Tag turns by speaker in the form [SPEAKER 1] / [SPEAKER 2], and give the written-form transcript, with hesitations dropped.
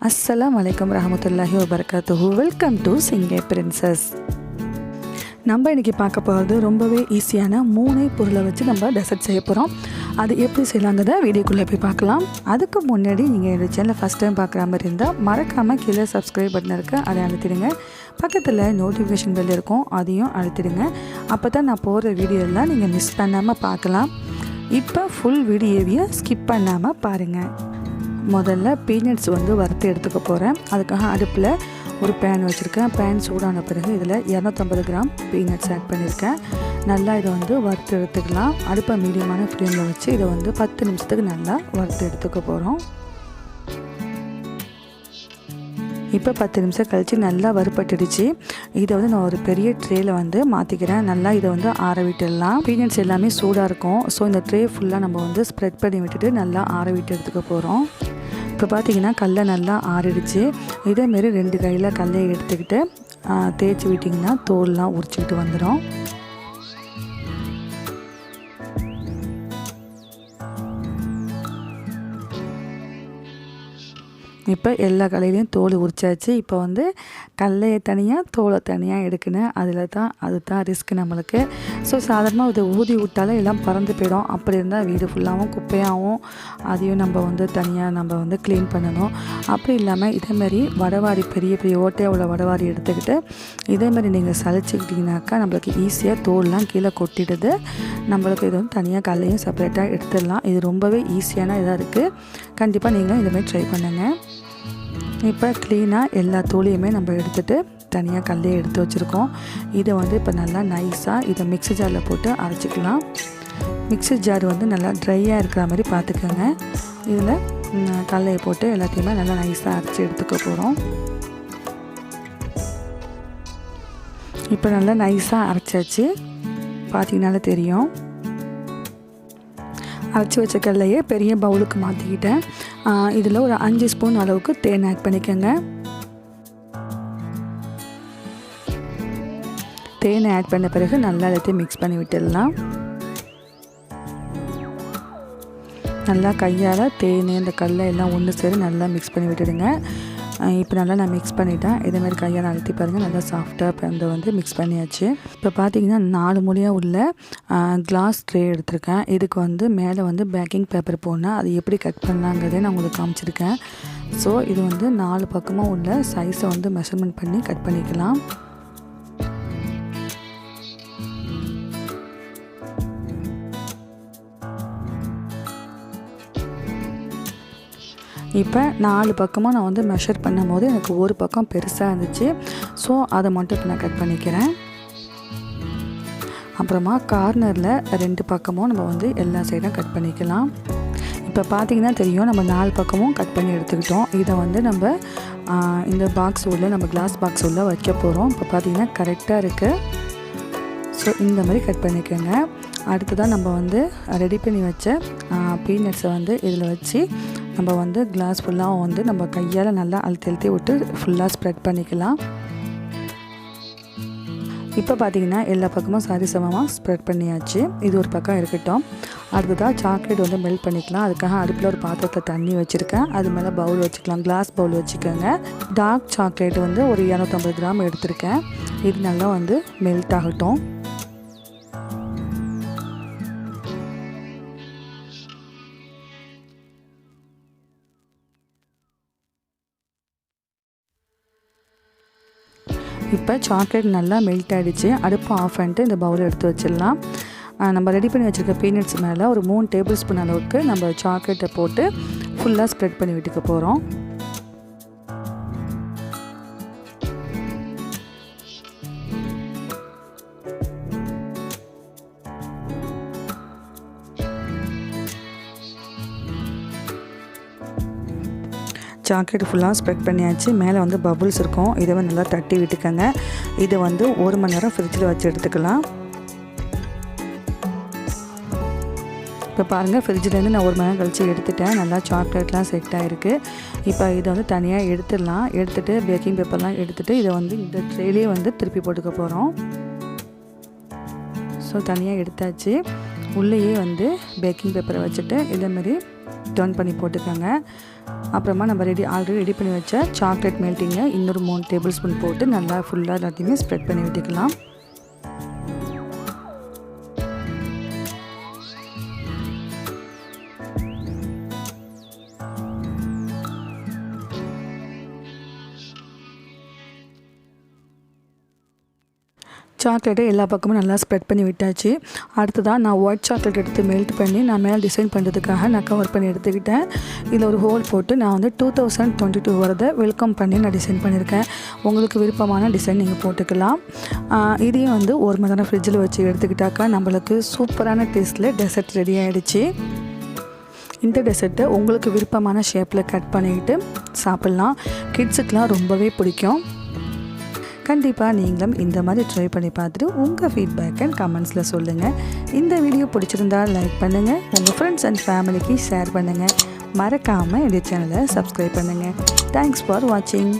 [SPEAKER 1] அஸ்ஸலாமு அலைக்கும் வரஹ்மத்துல்லாஹி வபரகாத்துஹு. Welcome to singaiprincess. நம்ம இன்றைக்கி பார்க்க போகிறது ரொம்பவே ஈஸியான 3 பொருளை வச்சு நம்ம டெசர்ட் செய்ய போகிறோம். அது எப்படி செய்யலாங்கிறத வீடியோக்குள்ளே போய் பார்க்கலாம். அதுக்கு முன்னாடி நீங்கள் என்னோட சேனலை ஃபஸ்ட் டைம் பார்க்குற மாதிரி இருந்தால் மறக்காமல் கீழே சப்ஸ்கிரைப் பட்டன் இருக்குது, அதை அழுத்திடுங்க. பக்கத்தில் நோட்டிஃபிகேஷன் பெல் இருக்கும், அதையும் அழுத்திடுங்க. அப்போ தான் நான் போகிற வீடியோலாம் நீங்கள் மிஸ் பண்ணாமல் பார்க்கலாம். இப்போ ஃபுல் வீடியோவையும் ஸ்கிப் பண்ணாமல் பாருங்கள். முதல்ல பீனட்ஸ் வறுத்து எடுத்துக்க போகிறேன். அதுக்காக அடுப்பில் ஒரு பேன் வச்சுருக்கேன். பேன் சூடான பிறகு இதில் 250 கிராம் பீனட்ஸ் ஆட் பண்ணியிருக்கேன். நல்லா இதை வறுத்து எடுத்துக்கலாம். அடுப்பை மீடியமான ஃப்ளேமில் வச்சு இதை 10 நிமிஷத்துக்கு நல்லா வறுத்து எடுத்துக்க போகிறோம். இப்போ 10 நிமிஷம் கழித்து நல்லா வறுப்பட்டுடுச்சு. இதை நான் ஒரு பெரிய ட்ரேயில் மாற்றிக்கிறேன். நல்லா இதை ஆற விட்டுடலாம். பீனட்ஸ் எல்லாமே சூடாக இருக்கும். ஸோ இந்த ட்ரே ஃபுல்லாக நம்ம ஸ்ப்ரெட் பண்ணி விட்டுட்டு நல்லா ஆற விட்டு எடுத்துக்க போகிறோம். இப்போ பார்த்திங்கன்னா கடலை நல்லா ஆறிடுச்சு. இதேமாரி 2 கையில் கடலையை எடுத்துக்கிட்டு தேய்ச்சி விட்டிங்கன்னா தோல்லாம் உரிச்சிக்கிட்டு வந்துடும். இப்போ எல்லா கலையிலையும் தோல் உரிச்சாச்சு. இப்போ கடலையை தனியாக தோலை தனியாக எடுக்கணும். அதுதான் ரிஸ்க் நம்மளுக்கு. ஸோ சாதாரணமாக இதை ஊதி விட்டாலே எல்லாம் பறந்து போயிடும். அப்படி இருந்தால் வீடு ஃபுல்லாகவும் குப்பையாகவும் அதையும் நம்ம தனியாக நம்ம க்ளீன் பண்ணணும். அப்படி இல்லாமல் இதேமாரி வடவாரி பெரிய பெரிய ஓட்டையாக உள்ள வடவாரி எடுத்துக்கிட்டு இதேமாரி நீங்கள் சளிச்சிக்கிட்டிங்கனாக்கா நம்மளுக்கு ஈஸியாக தோல்லாம் கீழே கொட்டிடுது. நம்மளுக்கு இது தனியாக கடலையும் செப்பரேட்டாக எடுத்துடலாம். இது ரொம்பவே ஈஸியான இதாக இருக்குது. கண்டிப்பாக நீங்களும் இதுமாதிரி ட்ரை பண்ணுங்கள். இப்போ க்ளீனாக எல்லா தோலையுமே நம்ம எடுத்துகிட்டு தனியாக கடலையை எடுத்து வச்சுருக்கோம். இதை இப்போ நல்லா நைஸாக இதை மிக்ஸி ஜாரில் போட்டு அரைச்சிக்கலாம். மிக்ஸி ஜார் நல்லா ட்ரையாக இருக்கிற மாதிரி பார்த்துக்கோங்க. இதில் கடலையை போட்டு எல்லாத்தையுமே நல்லா நைஸாக அரைச்சி எடுத்துக்க போகிறோம். இப்போ நல்லா நைஸாக அரைச்சாச்சு, பார்த்திங்கனாலே தெரியும். அரைச்சி வச்ச கடலையை பெரிய பவுலுக்கு மாற்றிக்கிட்டேன். இதில் ஒரு 5 ஸ்பூன் அளவுக்கு தேன் ஆட் பண்ணிக்கோங்க. தேனை ஆட் பண்ண பிறகு நல்லா எல்லாத்தையும் மிக்ஸ் பண்ணி விட்டுடலாம். நல்லா கையால் தேன் இந்த கடலை எல்லாம் ஒன்று சேர நல்லா மிக்ஸ் பண்ணி விட்டுடுங்க. இப்போ நல்லா நான் மிக்ஸ் பண்ணிட்டேன். இதேமாதிரி கையால் அழுத்தி பாருங்கள், நல்லா சாஃப்டாக அந்த மிக்ஸ் பண்ணியாச்சு. இப்போ பார்த்தீங்கன்னா 4 மூலையாக உள்ள கிளாஸ் ட்ரே எடுத்திருக்கேன். இதுக்கு மேலே பேக்கிங் பேப்பர் போடணும். அது எப்படி கட் பண்ணலாங்கிறதே நான் உங்களுக்கு காமிச்சிருக்கேன். ஸோ இது 4 பக்கமாக உள்ள சைஸை மெஷர்மெண்ட் பண்ணி கட் பண்ணிக்கலாம். இப்போ 4 பக்கமாக நான் மெஷர் பண்ணும் போது எனக்கு ஒரு பக்கம் பெருசாக இருந்துச்சு. ஸோ அதை மட்டும் இப்போ நான் கட் பண்ணிக்கிறேன். அப்புறமா கார்னரில் 2 பக்கமும் நம்ம எல்லா சைடும் கட் பண்ணிக்கலாம். இப்போ பார்த்திங்கன்னா தெரியும், நம்ம 4 பக்கமும் கட் பண்ணி எடுத்துக்கிட்டோம். இதை நம்ம இந்த பாக்ஸ் உள்ள நம்ம கிளாஸ் பாக்ஸ் உள்ள வைக்க போகிறோம். இப்போ பார்த்திங்கன்னா கரெக்டாக இருக்குது. ஸோ இந்த மாதிரி கட் பண்ணிக்கோங்க. அடுத்ததான் நம்ம ரெடி பண்ணி வச்ச பீனட்ஸை இதில் வச்சு நம்ம கிளாஸ் ஃபுல்லாக நம்ம கையால் நல்லா அழுத்தி விட்டு ஃபுல்லாக ஸ்ப்ரெட் பண்ணிக்கலாம். இப்போ பார்த்திங்கன்னா எல்லா பக்கமும் சரிசமமாக ஸ்ப்ரெட் பண்ணியாச்சு. இது ஒரு பக்கம் இருக்கட்டும். அடுத்ததாக சாக்லேட் மெல்ட் பண்ணிக்கலாம். அதுக்காக அடுப்பில் ஒரு பாத்திரத்தில் தண்ணி வச்சுருக்கேன். அது மேலே பவுல் வச்சுக்கலாம், கிளாஸ் பவுல் வச்சுக்கோங்க. டார்க் சாக்லேட் ஒரு 250 கிராம் எடுத்திருக்கேன். இது நல்லா மெல்ட் ஆகட்டும். இப்போ சாக்லேட் நல்லா மெல்ட் ஆகிடுச்சு. அடுப்பு ஆஃப் பண்ணிட்டு இந்த பவுலை எடுத்து வச்சிடலாம். நம்ம ரெடி பண்ணி வச்சுருக்க பீனட்ஸ் மேலே ஒரு 3 டேபிள் ஸ்பூன் அளவுக்கு நம்ம சாக்லேட்டை போட்டு ஃபுல்லாக ஸ்ப்ரெட் பண்ணி விட்டுக்க போகிறோம். சாக்லேட் ஃபுல்லாக ஸ்ப்ரெட் பண்ணியாச்சு. மேலே பபுள்ஸ் இருக்கும். இதை நல்லா தட்டி விட்டுக்கோங்க. இதை 1 மணி நேரம் ஃப்ரிட்ஜில் வச்சு எடுத்துக்கலாம். இப்போ பாருங்கள், ஃப்ரிட்ஜிலேருந்து நான் 1 மணி நேரம் கழித்து எடுத்துட்டேன். நல்லா சாக்லேட்லாம் செட் ஆகிருக்கு. இப்போ இதை தனியாக எடுத்துடலாம். எடுத்துகிட்டு பேக்கிங் பேப்பர்லாம் எடுத்துகிட்டு இதை இந்த ட்ரேலேயே திருப்பி போட்டுக்க போகிறோம். ஸோ தனியாக எடுத்தாச்சு. உள்ளேயே பேக்கிங் பேப்பரை வச்சுட்டு இதேமாதிரி டர்ன் பண்ணி போட்டுக்கோங்க. அப்புறமா நம்ம ஆல்ரெடி ரெடி பண்ணி வச்ச சாக்லேட் மெல்ட்டிங்கை இன்னொரு 3 டேபிள் ஸ்பூன் போட்டு நல்லா ஃபுல்லாக எல்லாத்தையுமே ஸ்ப்ரெட் பண்ணி விட்டுக்கலாம். சாக்லேட்டை எல்லா பக்கமும் நல்லா ஸ்ப்ரெட் பண்ணி விட்டாச்சு. அடுத்ததாக நான் ஒயிட் சாக்லேட் எடுத்து மெல்ட் பண்ணி நான் மேலே டிசைன் பண்ணுறதுக்காக நான் கவர் பண்ணி எடுத்துக்கிட்டேன். இதில் ஒரு ஹோல் போட்டு நான் வந்து 2022 வரதை வெல்கம் பண்ணி நான் டிசைன் பண்ணியிருக்கேன். உங்களுக்கு விருப்பமான டிசைன் நீங்கள் போட்டுக்கலாம். இதையும் வந்து 1 மணி நேரம் ஃப்ரிட்ஜில் வச்சு எடுத்துக்கிட்டாக்கா நம்மளுக்கு சூப்பரான டேஸ்ட்டில் டெசர்ட் ரெடி ஆகிடுச்சு. இந்த டெசர்ட்டை உங்களுக்கு விருப்பமான ஷேப்பில் கட் பண்ணிக்கிட்டு சாப்பிட்லாம். கிட்ஸுக்கெலாம் ரொம்பவே பிடிக்கும். கண்டிப்பாக நீங்களும் இந்த மாதிரி ட்ரை பண்ணி பார்த்துட்டு உங்கள் ஃபீட்பேக் அண்ட் கமெண்ட்ஸில் சொல்லுங்கள். இந்த வீடியோ பிடிச்சிருந்தால் லைக் பண்ணுங்கள், உங்கள் ஃப்ரெண்ட்ஸ் அண்ட் ஃபேமிலிக்கு ஷேர் பண்ணுங்கள். மறக்காமல் இந்த சேனலை சப்ஸ்கிரைப் பண்ணுங்கள். தேங்க்ஸ் ஃபார் வாட்சிங்.